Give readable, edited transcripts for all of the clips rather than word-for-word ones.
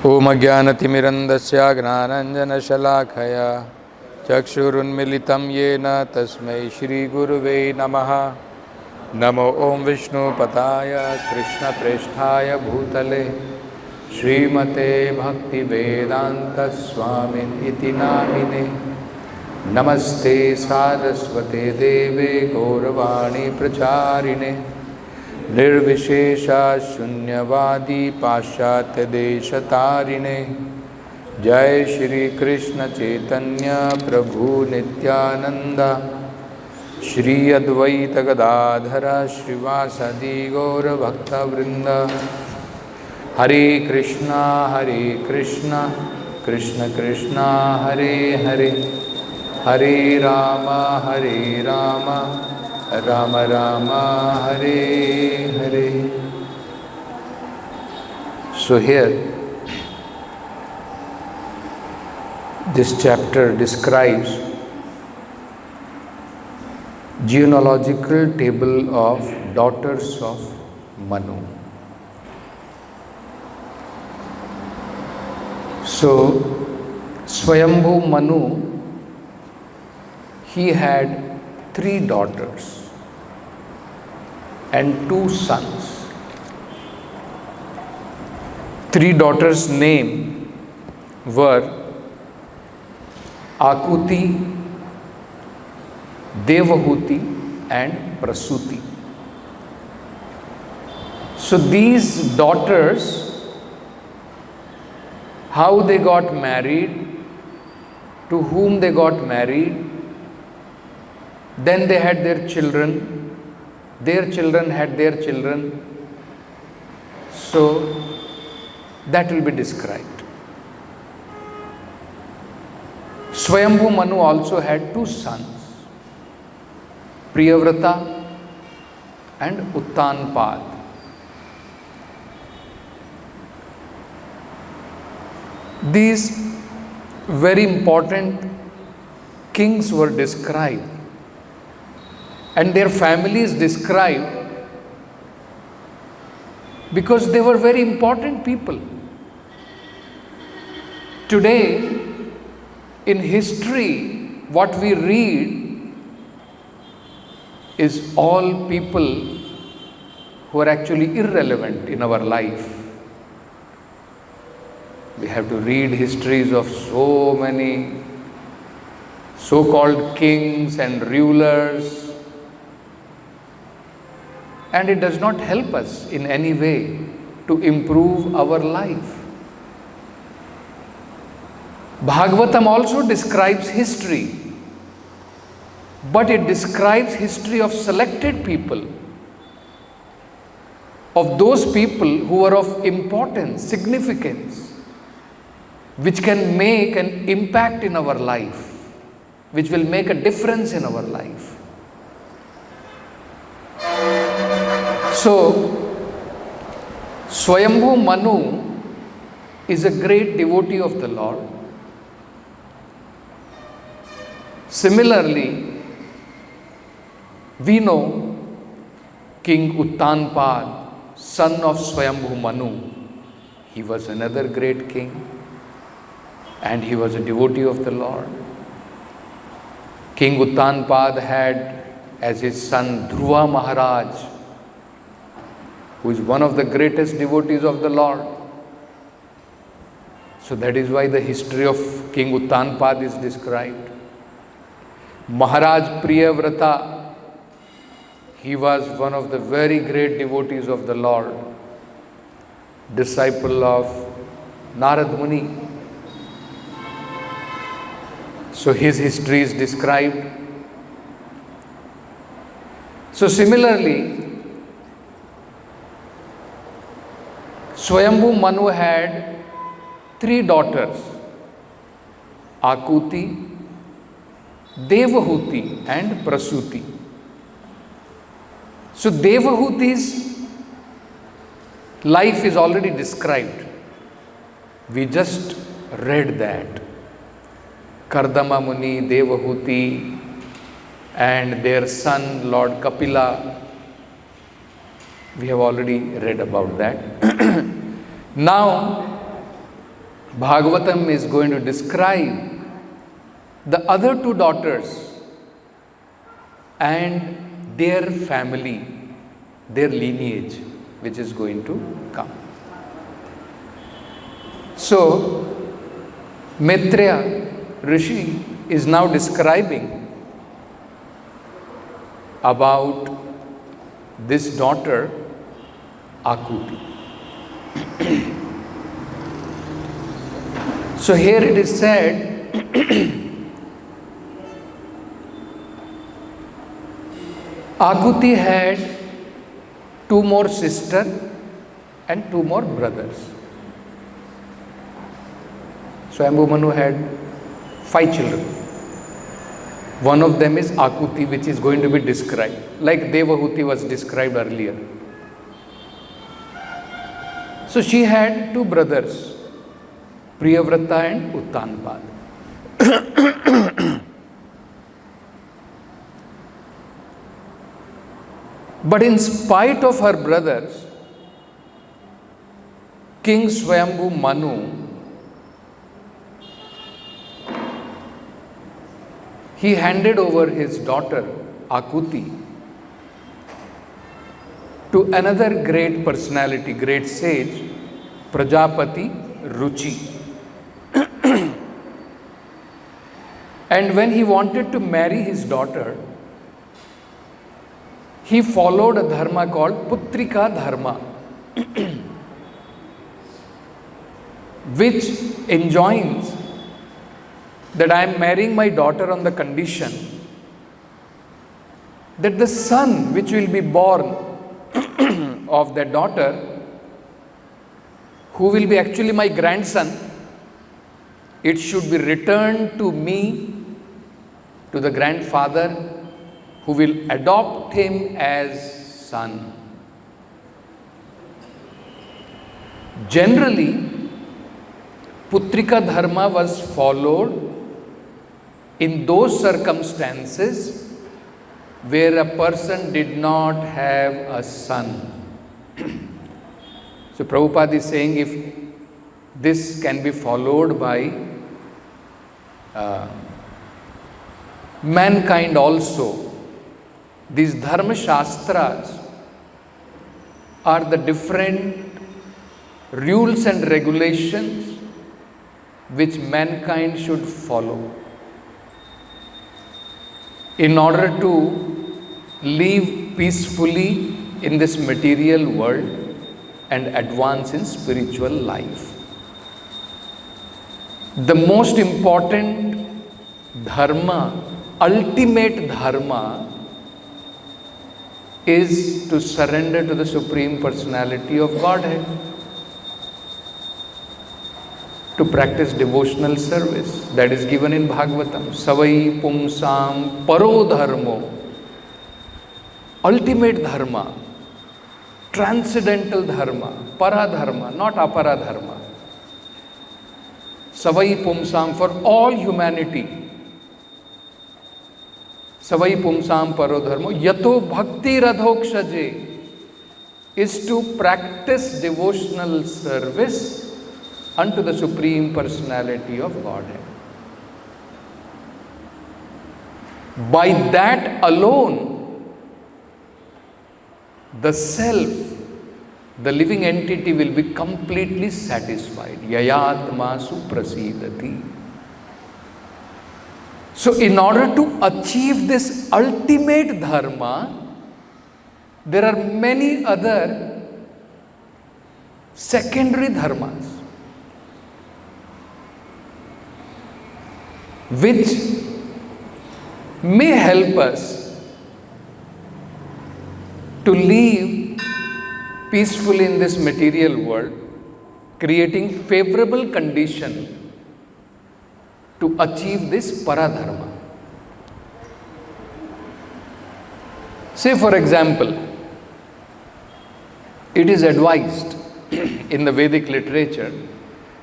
ओम ज्ञानतिमिरन्दस्य ज्ञानाञ्जनशलाखया चक्षुरुन्मिलितं येन तस्मै श्रीगुरुवे नमः। नमो ओं विष्णुपदाय कृष्णप्रेष्ठाय भूतले श्रीमते भक्तिवेदान्तस्वामिनिति नामिने। नमस्ते सारस्वते देवे गौरवाणी प्रचारिणे निर्विशेषा शून्यवादी पाश्चात्य देशतारिणे। जय श्री कृष्ण चैतन्य प्रभु नित्यानंद श्री अद्वैत गदाधर श्रीवासदि गौर भक्तवृंद। हरे कृष्णा कृष्ण कृष्णा हरे हरे, हरे Ram Ram Ram Hare Hare. So here this chapter describes genealogical table of daughters of Manu. So Swayambhu Manu, he had 3 daughters and 2 sons. 3 daughters' name were Akuti, Devahuti and Prasuti. So these daughters, how they got married, to whom they got married, then they had their children had their children. So that will be described. Swayambhu Manu also had 2 sons, Priyavrata and Uttanpad. These very important kings were described and their families described because they were very important people. Today, in history, what we read is all people who are actually irrelevant in our life. We have to read histories of so many so-called kings and rulers, and it does not help us in any way to improve our life. Bhagavatam also describes history, but it describes history of selected people, of those people who are of importance, significance, which can make an impact in our life, which will make a difference in our life. So, Swayambhu Manu is a great devotee of the Lord. Similarly, we know King Uttanpad, son of Swayambhu Manu. He was another great king and he was a devotee of the Lord. King Uttanpad had as his son Dhruva Maharaj, who is one of the greatest devotees of the Lord. So that is why the history of King Uttanpad is described. Maharaj Priyavrata, he was one of the very great devotees of the Lord, disciple of Narad Muni. So his history is described. So similarly, Swayambhu Manu had 3 daughters, Akuti, Devahuti and Prasuti. So Devahuti's life is already described. We just read that. Kardama Muni, Devahuti and their son Lord Kapila. We have already read about that. Now, Bhagavatam is going to describe the other two daughters and their family, their lineage, which is going to come. So, Maitreya Rishi is now describing about this daughter, Akuti. So here it is said, Akuti had two more sisters and two more brothers. Swayambhu Manu had 5 children. One of them is Akuti, which is going to be described, like Devahuti was described earlier. So she had 2 brothers, Priyavrata and Uttanpad. But in spite of her brothers, King Swayambhu Manu, he handed over his daughter Akuti to another great personality, great sage, Prajapati Ruchi. And when he wanted to marry his daughter, he followed a dharma called Putrika Dharma, which enjoins that I am marrying my daughter on the condition that the son which will be born of that daughter, who will be actually my grandson, it should be returned to me, to the grandfather, who will adopt him as son. Generally, Putrika Dharma was followed in those circumstances where a person did not have a son. So Prabhupada is saying, if this can be followed by mankind also, these Dharma Shastras are the different rules and regulations which mankind should follow in order to live peacefully in this material world and advance in spiritual life. The most important dharma, ultimate dharma, is to surrender to the Supreme Personality of Godhead, to practice devotional service. That is given in Bhagavatam. Savai pumsam paro dharmo. Ultimate dharma, transcendental dharma, para dharma, not apara dharma. Savai pumsam, for all humanity. Savai pumsam paro dharmo. Yato bhakti radhokshaje, is to practice devotional service unto the Supreme Personality of Godhead. By that alone, the self, the living entity, will be completely satisfied. Yayatma suprasidati. So in order to achieve this ultimate dharma, there are many other secondary dharmas which may help us to live peacefully in this material world, creating favorable condition to achieve this paradharma. Say for example, it is advised in the Vedic literature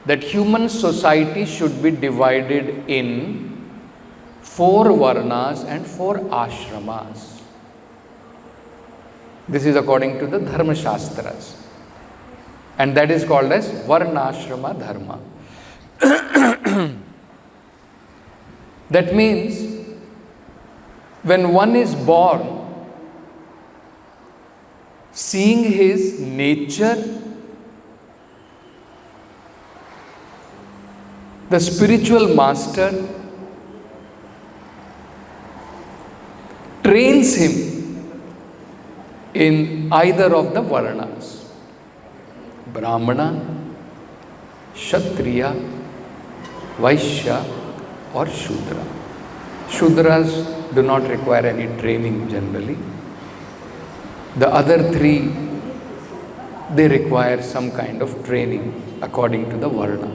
that human society should be divided in 4 varnas and 4 ashramas. This is according to the Dharma Shastras, and that is called as Varnashrama Dharma. That means when one is born, seeing his nature, the spiritual master trains him in either of the varnas, Brahmana, Kshatriya, Vaishya or Shudra. Shudras do not require any training generally. The other three, they require some kind of training according to the varna.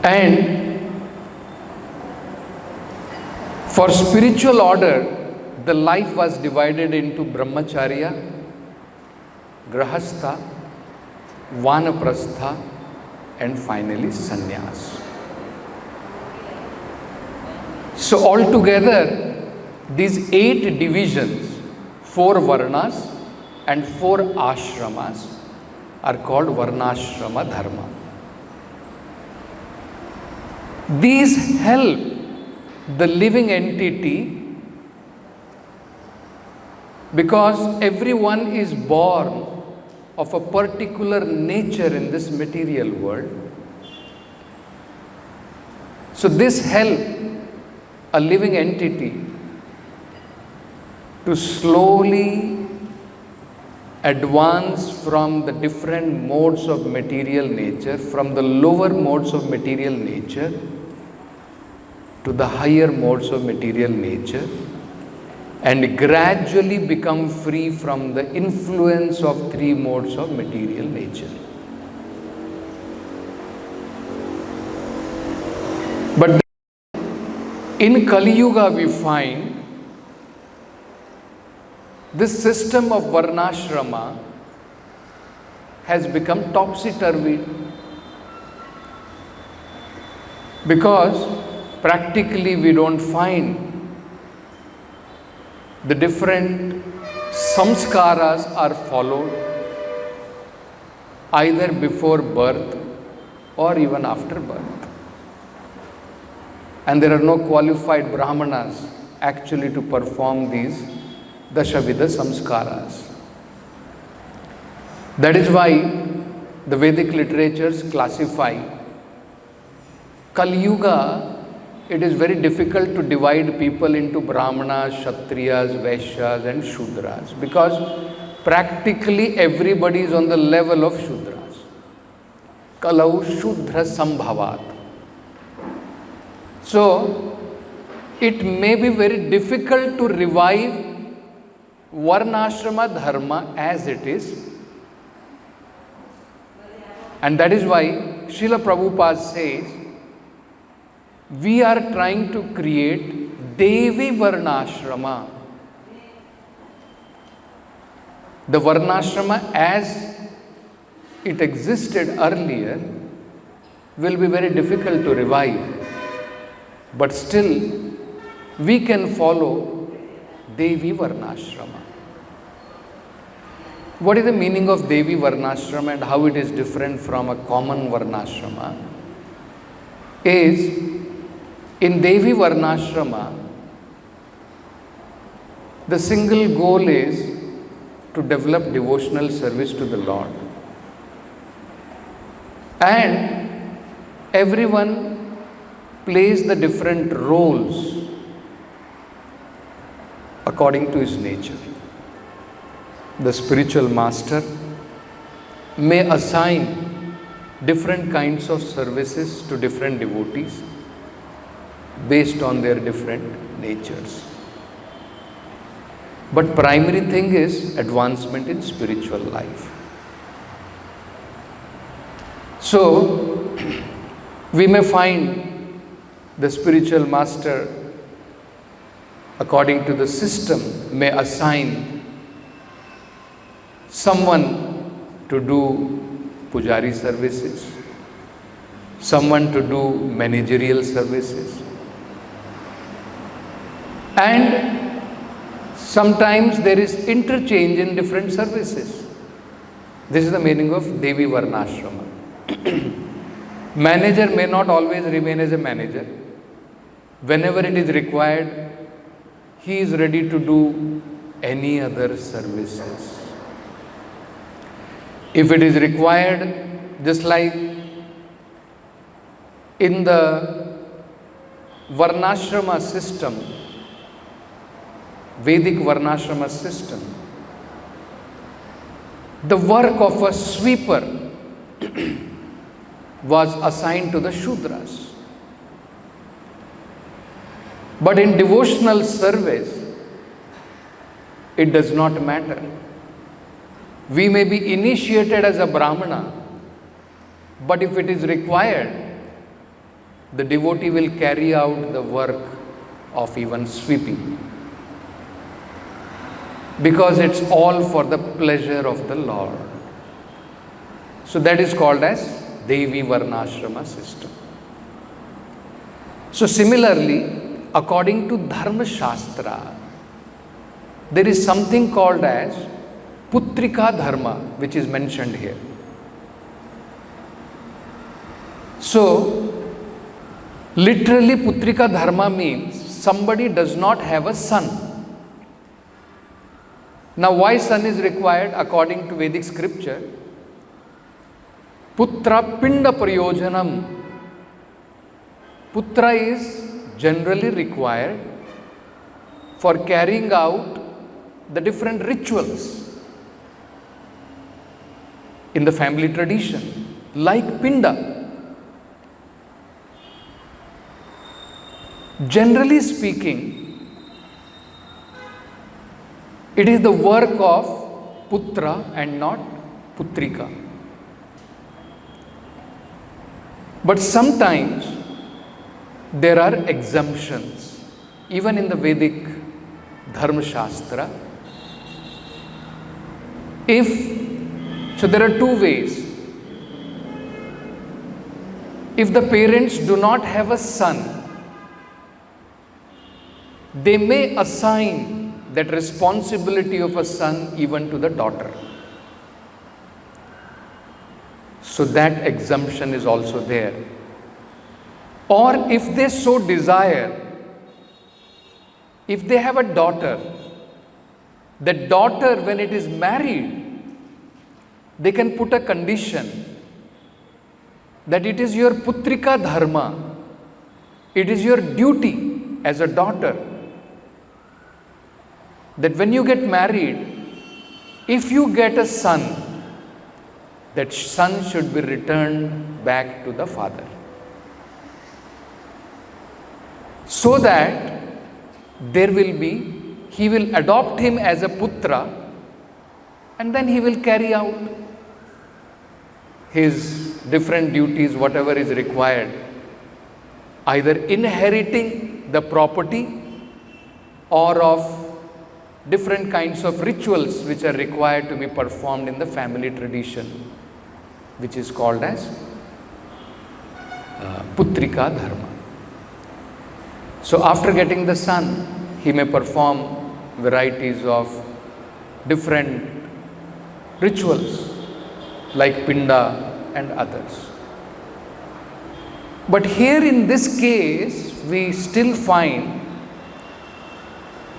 And for spiritual order, the life was divided into Brahmacharya, Grahastha, Vanaprastha and finally Sannyas. So altogether, these 8 divisions, 4 varnas and 4 ashramas are called Varnashrama Dharma. These help the living entity because everyone is born of a particular nature in this material world. So this helps a living entity to slowly advance from the different modes of material nature, from the lower modes of material nature to the higher modes of material nature, and gradually become free from the influence of 3 modes of material nature. But in Kali Yuga we find this system of Varnashrama has become topsy-turvy because practically we don't find the different samskaras are followed either before birth or even after birth. And there are no qualified brahmanas actually to perform these Dashavidha samskaras. That is why the Vedic literatures classify Kali Yuga. It is very difficult to divide people into Brahmanas, Kshatriyas, Vaishyas and Shudras because practically everybody is on the level of Shudras. Kalau Shudra Sambhavat. So, it may be very difficult to revive Varnashrama Dharma as it is. And that is why Srila Prabhupada says, we are trying to create Devi Varnashrama. The Varnashrama as it existed earlier will be very difficult to revive. But still, we can follow Devi Varnashrama. What is the meaning of Devi Varnashrama and how it is different from a common Varnashrama? Is in Devi Varnashrama, the single goal is to develop devotional service to the Lord. And everyone plays the different roles according to his nature. The spiritual master may assign different kinds of services to different devotees based on their different natures. But primary thing is advancement in spiritual life. So, we may find the spiritual master, according to the system, may assign someone to do pujari services, someone to do managerial services, and sometimes there is interchange in different services. This is the meaning of Devi Varnashrama. Manager may not always remain as a manager. Whenever it is required, he is ready to do any other services. If it is required, just like in the Varnashrama system, Vedic Varnashrama system, the work of a sweeper was assigned to the Shudras. But in devotional service, it does not matter. We may be initiated as a Brahmana, but if it is required, the devotee will carry out the work of even sweeping. Because it's all for the pleasure of the Lord. So that is called as Devi Varnashrama system. So similarly, according to Dharma Shastra, there is something called as Putrika Dharma, which is mentioned here. So, literally Putrika Dharma means somebody does not have a son. Now, why son is required according to Vedic scripture? Putra Pinda Prayojanam. Putra is generally required for carrying out the different rituals in the family tradition, like Pinda. Generally speaking, it is the work of Putra and not Putrika. But sometimes there are exemptions, even in the Vedic Dharma Shastra. So there are two ways. If the parents do not have a son, they may assign that responsibility of a son even to the daughter. So that exemption is also there. Or if they so desire, if they have a daughter, the daughter, when it is married, they can put a condition that it is your Putrika Dharma, it is your duty as a daughter, that when you get married, if you get a son, that son should be returned back to the father. So that he will adopt him as a putra, and then he will carry out his different duties, whatever is required, either inheriting the property or of different kinds of rituals which are required to be performed in the family tradition, which is called as Putrika Dharma. So after getting the son, he may perform varieties of different rituals like Pinda and others. But here in this case, we still find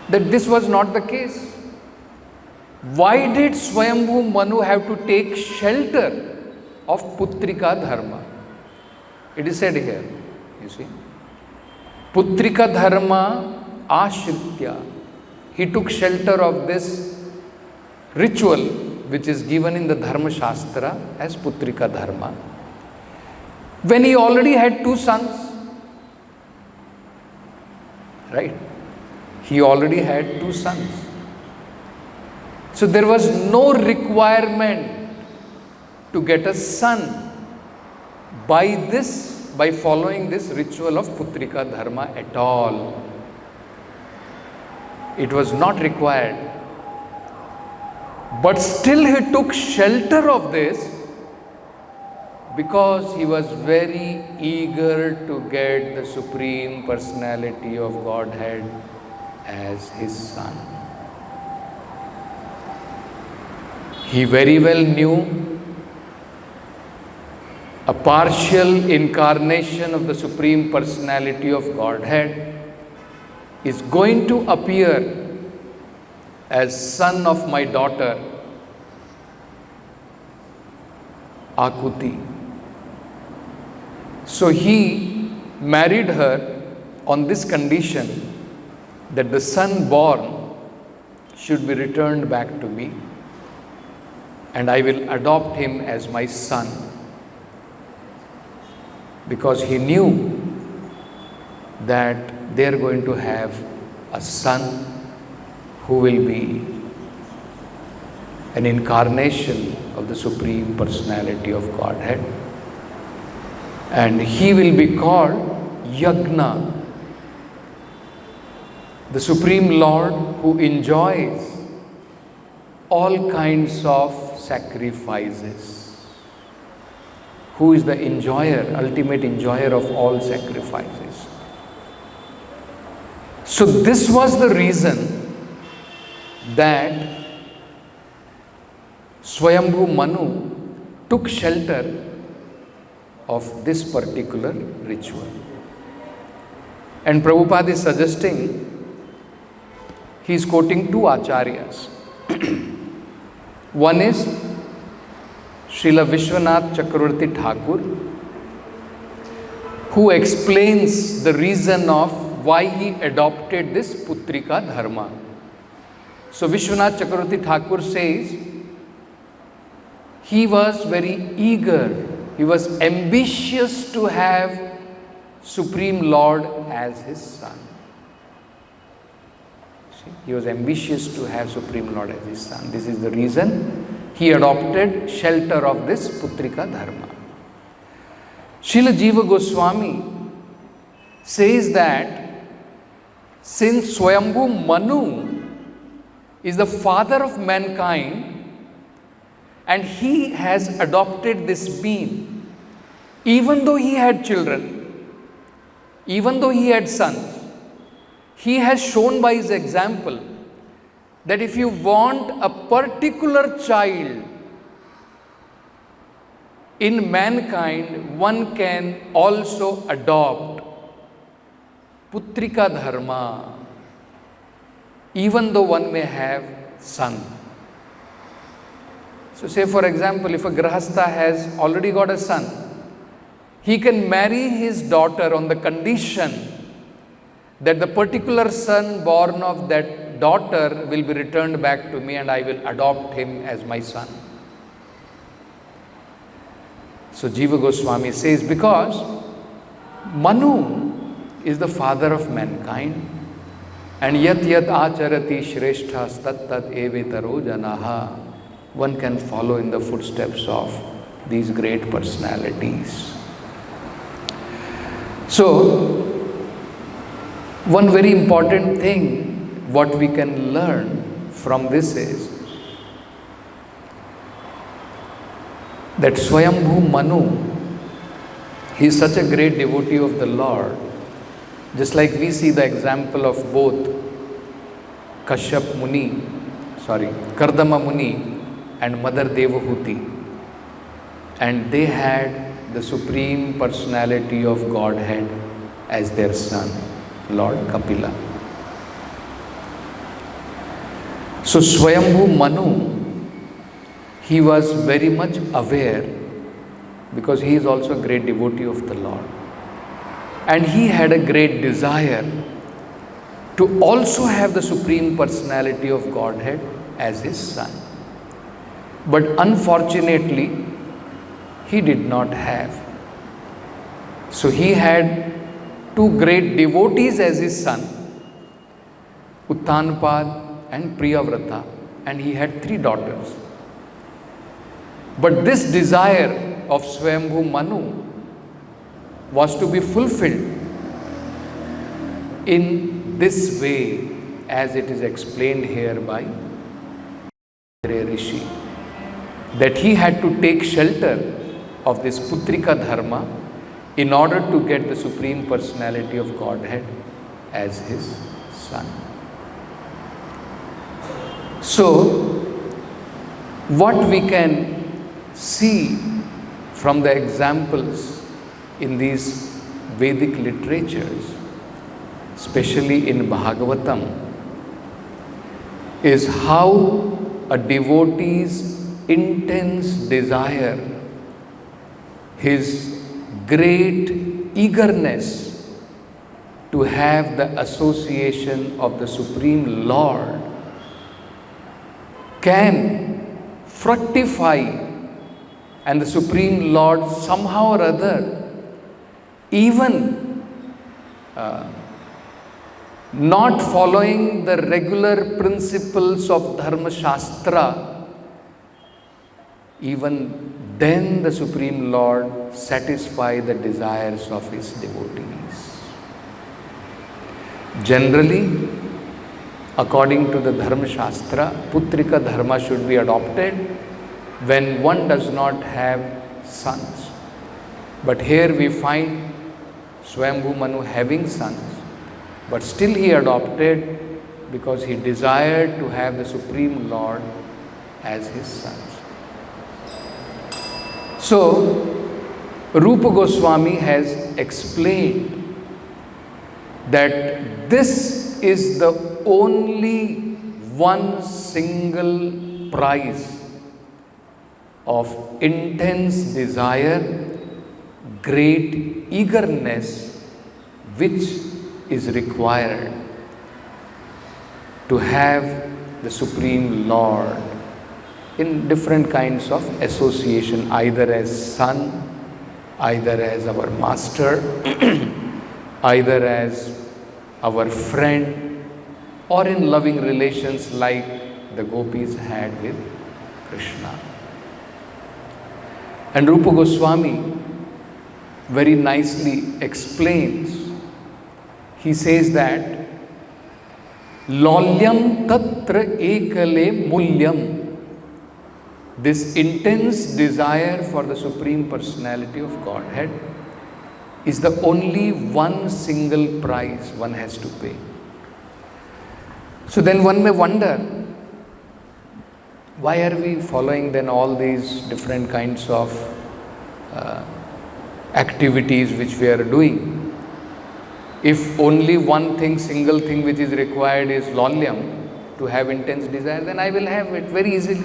that this was not the case. Why did Swayambhu Manu have to take shelter of Putrika Dharma? It is said here, you see. Putrika Dharma Ashritya. He took shelter of this ritual which is given in the Dharma Shastra as Putrika Dharma, when he already had two sons. Right? He already had two sons. So there was no requirement to get a son by following this ritual of Putrika Dharma at all. It was not required. But still he took shelter of this because he was very eager to get the Supreme Personality of Godhead as his son. He very well knew a partial incarnation of the Supreme Personality of Godhead, is going to appear as son of my daughter, Akuti. So he married her on this condition that the son born should be returned back to me, and I will adopt him as my son, because he knew that they are going to have a son who will be an incarnation of the Supreme Personality of Godhead, and he will be called Yagna, the Supreme Lord who enjoys all kinds of sacrifices, who is the enjoyer, ultimate enjoyer of all sacrifices. So this was the reason that Swayambhu Manu took shelter of this particular ritual. And Prabhupada is suggesting, he is quoting two acharyas. One is Srila Vishwanath Chakravarti Thakur, who explains the reason of why he adopted this Putrika Dharma. So Vishwanath Chakravarti Thakur says, he was very eager, he was ambitious to have Supreme Lord as his son. See, he was ambitious to have Supreme Lord as his son. This is the reason he adopted shelter of this Putrika Dharma. Srila Jiva Goswami says that since Swayambhu Manu is the father of mankind, and he has adopted this being, even though he had children, even though he had sons, he has shown by his example that if you want a particular child in mankind, one can also adopt Putrika Dharma, even though one may have son. So say for example, if a Grahastha has already got a son, he can marry his daughter on the condition that the particular son born of that daughter will be returned back to me and I will adopt him as my son. So Jiva Goswami says, because Manu is the father of mankind, and yat yat acharati shreshthas tat tat evetaro janaha, one can follow in the footsteps of these great personalities. So, one very important thing what we can learn from this is that Swayambhu Manu, he is such a great devotee of the Lord, just like we see the example of both Kardama Muni and Mother Devahuti, and they had the Supreme Personality of Godhead as their son, Lord Kapila. So Swayambhu Manu, he was very much aware, because he is also a great devotee of the Lord, and he had a great desire to also have the Supreme Personality of Godhead as his son. But unfortunately, he did not have. So he had two great devotees as his son, Uttanpad and Priyavrata, and he had 3 daughters. But this desire of Swayambhu Manu was to be fulfilled in this way, as it is explained here by Rishi, that he had to take shelter of this Putrika Dharma in order to get the Supreme Personality of Godhead as his son. So, what we can see from the examples in these Vedic literatures, especially in Bhagavatam, is how a devotee's intense desire, his great eagerness to have the association of the Supreme Lord can fructify, and the Supreme Lord somehow or other, even not following the regular principles of Dharma Shastra, even then the Supreme Lord satisfies the desires of his devotees. Generally, according to the Dharma Shastra, Putrika Dharma should be adopted when one does not have sons. But here we find Swayambhu Manu having sons, but still he adopted because he desired to have the Supreme Lord as his sons. So, Rupa Goswami has explained that this is the only one single prize of intense desire, great eagerness, which is required to have the Supreme Lord in different kinds of association, either as son, either as our master, either as our friend, or in loving relations like the gopis had with Krishna. And Rupa Goswami very nicely explains. He says that Lolyam tatra ekale mulyam. This intense desire for the Supreme Personality of Godhead is the only one single price one has to pay. So then one may wonder, why are we following then all these different kinds of activities which we are doing? If only one thing, single thing which is required is lolyam, to have intense desire, then I will have it very easily.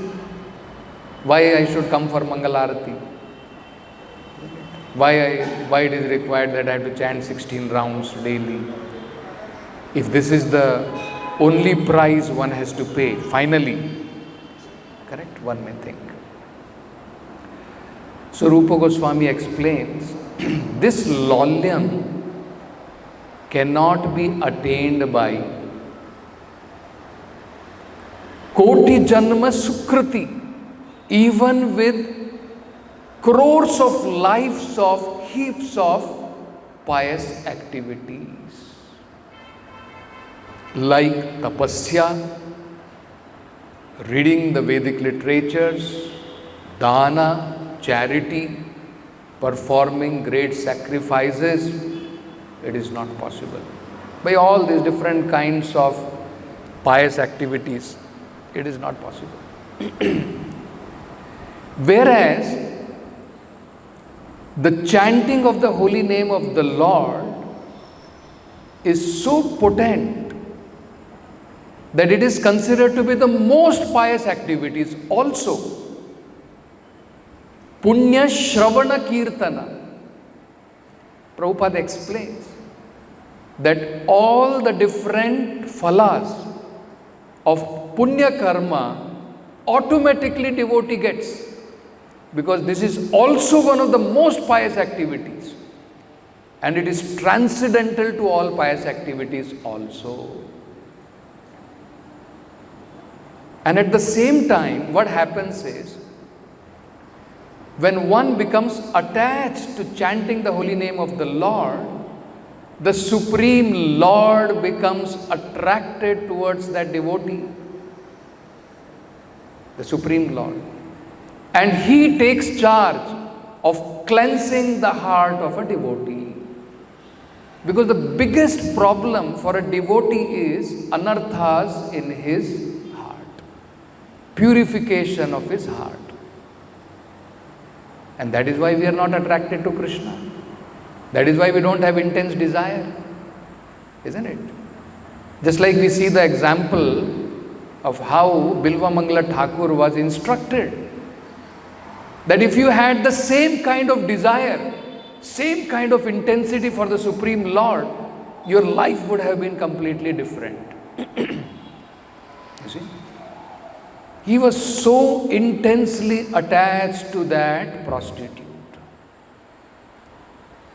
Why I should come for Mangalarati? Why it is required that I have to chant 16 rounds daily? If this is the only price one has to pay, finally, correct, one may think. So Rupa Goswami explains, this lolyam cannot be attained by koti janma sukriti, even with crores of lives of heaps of pious activities like tapasya, reading the Vedic literatures, dana, charity, performing great sacrifices. It is not possible. By all these different kinds of pious activities, it is not possible. Whereas the chanting of the holy name of the Lord is so potent that it is considered to be the most pious activities also. Punya Shravana Kirtana. Prabhupada explains that all the different phalas of punya karma automatically devotee gets, because this is also one of the most pious activities, and it is transcendental to all pious activities also. And at the same time, what happens is, when one becomes attached to chanting the holy name of the Lord, the Supreme Lord becomes attracted towards that devotee, the Supreme Lord. And he takes charge of cleansing the heart of a devotee. Because the biggest problem for a devotee is anarthas in his heart, purification of his heart. And that is why we are not attracted to Krishna. That is why we don't have intense desire. Isn't it? Just like we see the example of how Bilva Mangala Thakur was instructed. That if you had the same kind of desire, same kind of intensity for the Supreme Lord, your life would have been completely different. You see? He was so intensely attached to that prostitute.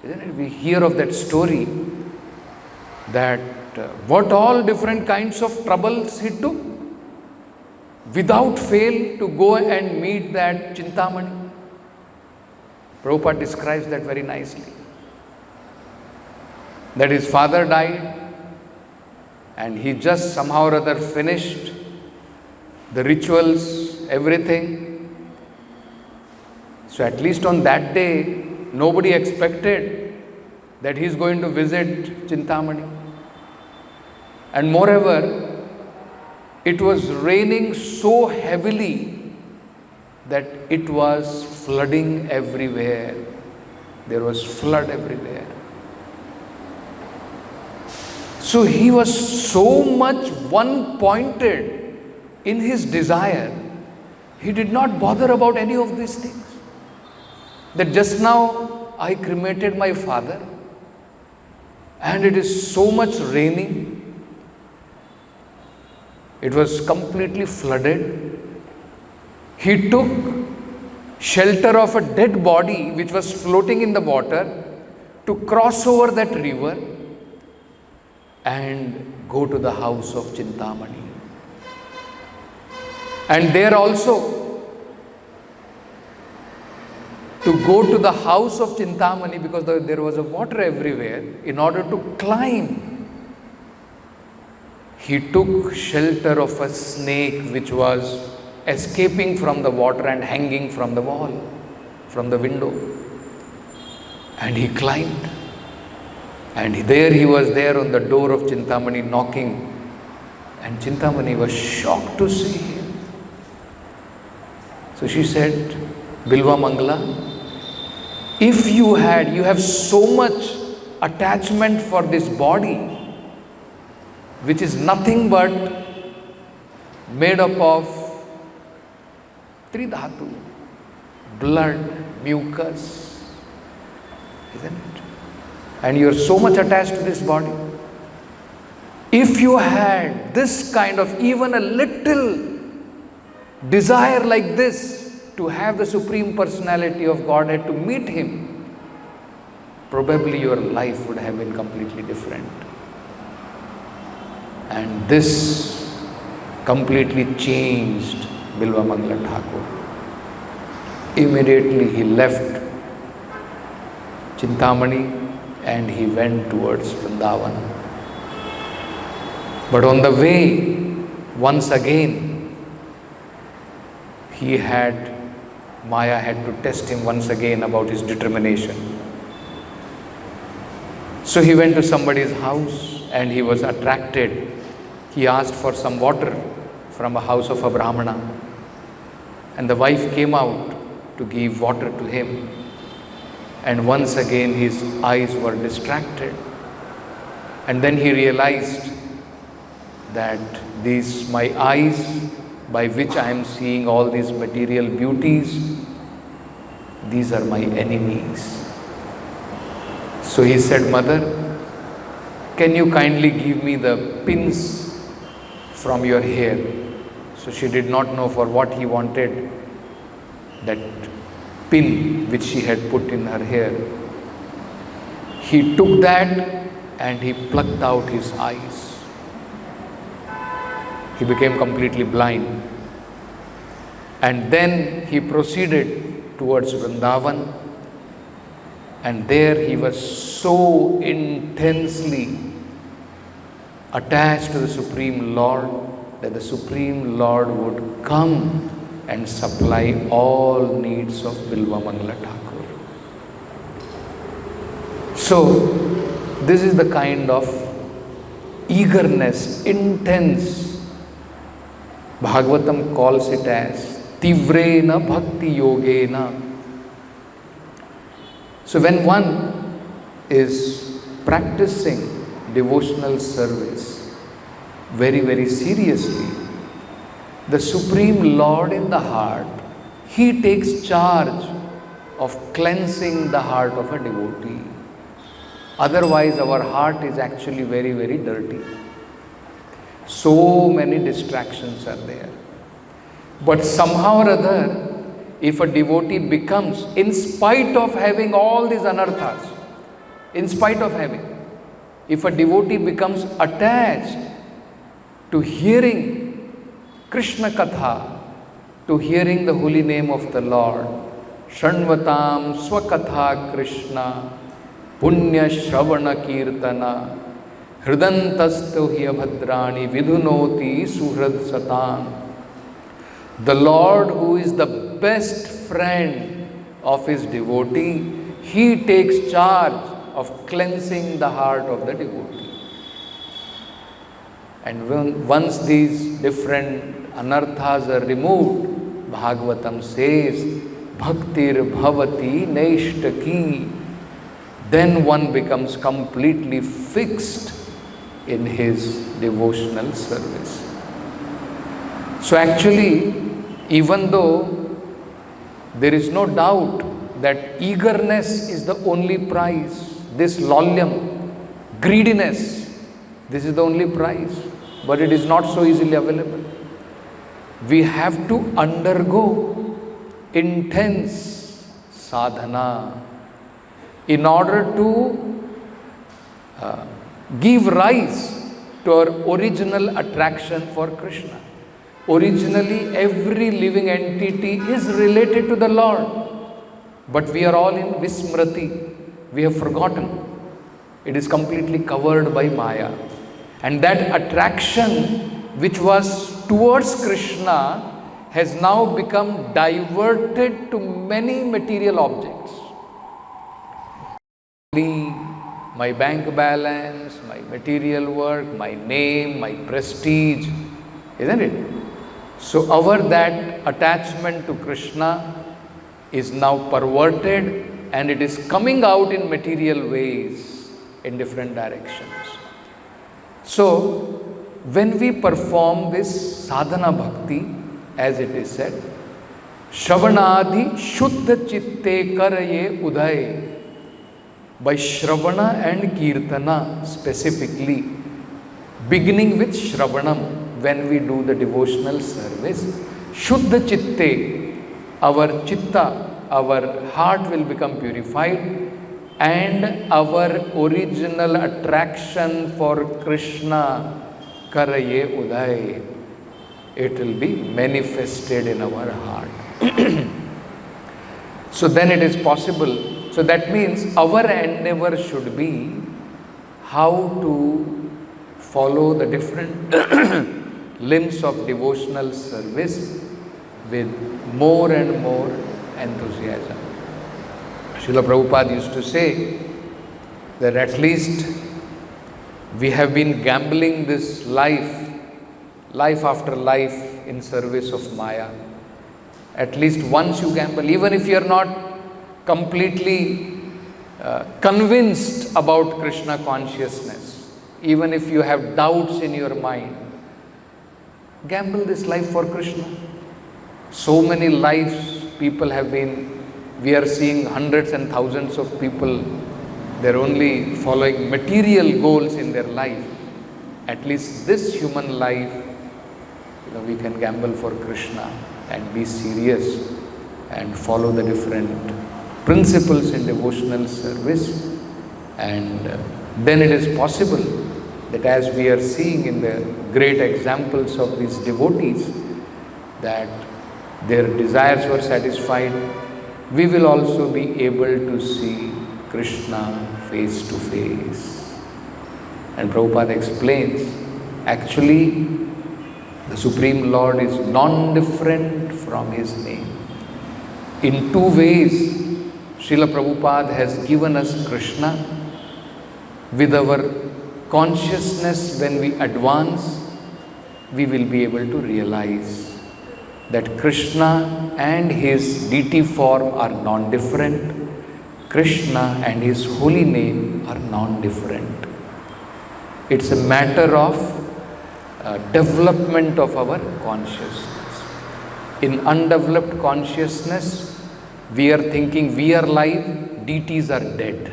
Isn't it? We hear of that story that what all different kinds of troubles he took without fail to go and meet that Chintamani. Prabhupada describes that very nicely. That his father died and he just somehow or other finished the rituals, everything. So at least on that day, nobody expected that he is going to visit Chintamani. And moreover, it was raining so heavily that it was flooding everywhere. There was flood everywhere. So he was so much one-pointed in his desire, he did not bother about any of these things. That just now I cremated my father and it is so much raining. It was completely flooded. He took shelter of a dead body which was floating in the water to cross over that river and go to the house of Chintamani. And there also, to go to the house of Chintamani, because there was a water everywhere, in order to climb, he took shelter of a snake which was escaping from the water and hanging from the wall, from the window. And he climbed. And there he was there on the door of Chintamani knocking. And Chintamani was shocked to see him. So she said, Bilva Mangala, if you have so much attachment for this body, which is nothing but made up of Tridhatu, blood, mucus, isn't it? And you are so much attached to this body. If you had this kind of even a little desire like this to have the Supreme Personality of Godhead, to meet Him, probably your life would have been completely different. And this completely changed Bilva Mangala Thakur. Immediately he left Chintamani and he went towards Vrindavan. But on the way, once again, Maya had to test him once again about his determination. So he went to somebody's house and he was attracted. He asked for some water from a house of a Brahmana. And the wife came out to give water to him. And once again his eyes were distracted. And then he realized that my eyes by which I am seeing all these material beauties, these are my enemies. So he said, Mother, can you kindly give me the pins from your hair? So she did not know for what he wanted that pin which she had put in her hair. He took that and he plucked out his eyes. He became completely blind. And then he proceeded towards Vrindavan. And there he was so intensely attached to the Supreme Lord that the Supreme Lord would come and supply all needs of Bilva Mangala Thakur. So, this is the kind of eagerness, intense. Bhagavatam calls it as Tivrena Bhakti Yogena So when one is practicing devotional service very, very seriously, the Supreme Lord in the heart, He takes charge of cleansing the heart of a devotee. Otherwise, our heart is actually very, very dirty. So many distractions are there. But somehow or other, if a devotee becomes, in spite of having all these anarthas, in spite of having, if a devotee becomes attached to hearing Krishna Katha, to hearing the holy name of the Lord, Shanvatam Swakatha Krishna, Punya Shravana Kirtana, Hridantastu Hyabhadrani Vidhunoti Suhrad Satan. The Lord, who is the best friend of his devotee, He takes charge of cleansing the heart of the devotee. And once these different anarthas are removed, Bhagavatam says, Bhaktir Bhavati Naishtaki, then one becomes completely fixed in his devotional service. So actually, even though there is no doubt that eagerness is the only prize, this lolyam, greediness, this is the only prize, but it is not so easily available. We have to undergo intense sadhana in order to give rise to our original attraction for Krishna. Originally, every living entity is related to the Lord, but we are all in Vismriti. We have forgotten. It is completely covered by Maya. And that attraction which was towards Krishna has now become diverted to many material objects. My bank balance, my material work, my name, my prestige, isn't it? So that attachment to Krishna is now perverted and it is coming out in material ways in different directions. So when we perform this sadhana bhakti, as it is said, Shravanadi Shuddha Chitte Karaye Uday, by Shravana and Kirtana specifically, beginning with Shravanam, when we do the devotional service, Shuddha Chitte, our chitta, our heart will become purified and our original attraction for Krishna, Karaye Uday, it will be manifested in our heart. So then it is possible. So that means our endeavor should be how to follow the different limbs of devotional service with more and more enthusiasm. Srila Prabhupada used to say that at least we have been gambling this life after life in service of Maya. At least once you gamble, even if you are not completely convinced about Krishna consciousness, even if you have doubts in your mind, gamble this life for Krishna. So many lives people have been, we are seeing hundreds and thousands of people, they're only following material goals in their life. At least this human life, we can gamble for Krishna and be serious and follow the different principles in devotional service. And then it is possible that as we are seeing in the great examples of these devotees, that their desires were satisfied, we will also be able to see Krishna face to face. And Prabhupada explains, actually, the Supreme Lord is non-different from His name. In two ways, Srila Prabhupada has given us Krishna. With our consciousness, when we advance, we will be able to realize that Krishna and his deity form are non-different, Krishna and his holy name are non-different. It's a matter of development of our consciousness. In undeveloped consciousness, we are thinking we are alive, deities are dead.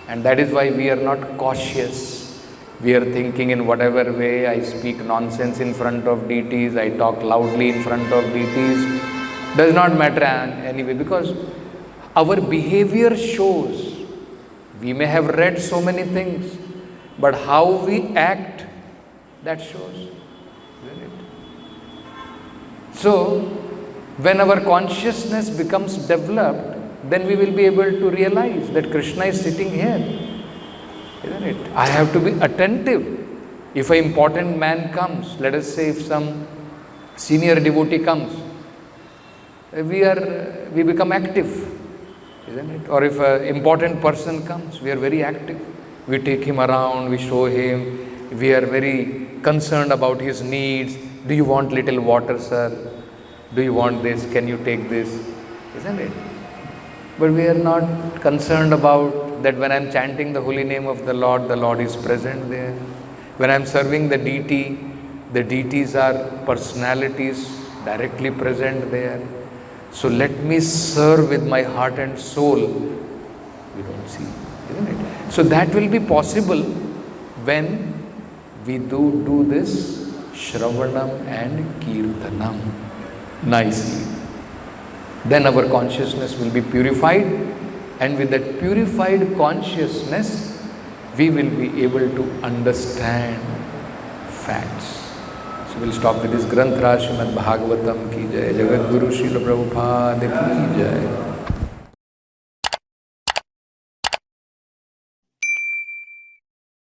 And that is why we are not cautious. We are thinking in whatever way, I speak nonsense in front of deities, I talk loudly in front of deities. Does not matter anyway, because our behavior shows. We may have read so many things, but how we act, that shows, isn't it? So, when our consciousness becomes developed, then we will be able to realize that Krishna is sitting here, isn't it? I have to be attentive. If an important man comes, let us say if some senior devotee comes, we become active, isn't it? Or if an important person comes, we are very active. We take him around, we show him, we are very concerned about his needs. Do you want little water, sir? Do you want this? Can you take this? Isn't it? But we are not concerned about that when I am chanting the holy name of the Lord is present there. When I am serving the deities are personalities directly present there. So let me serve with my heart and soul. We don't see, isn't it? So that will be possible when we do this Sravanam and Kirtanam nicely. Then our consciousness will be purified, and with that purified consciousness, we will be able to understand facts. So we'll stop with this Granth Srimad Bhagavatam ki jai, Jagat Guru Srila Prabhupada ki jai.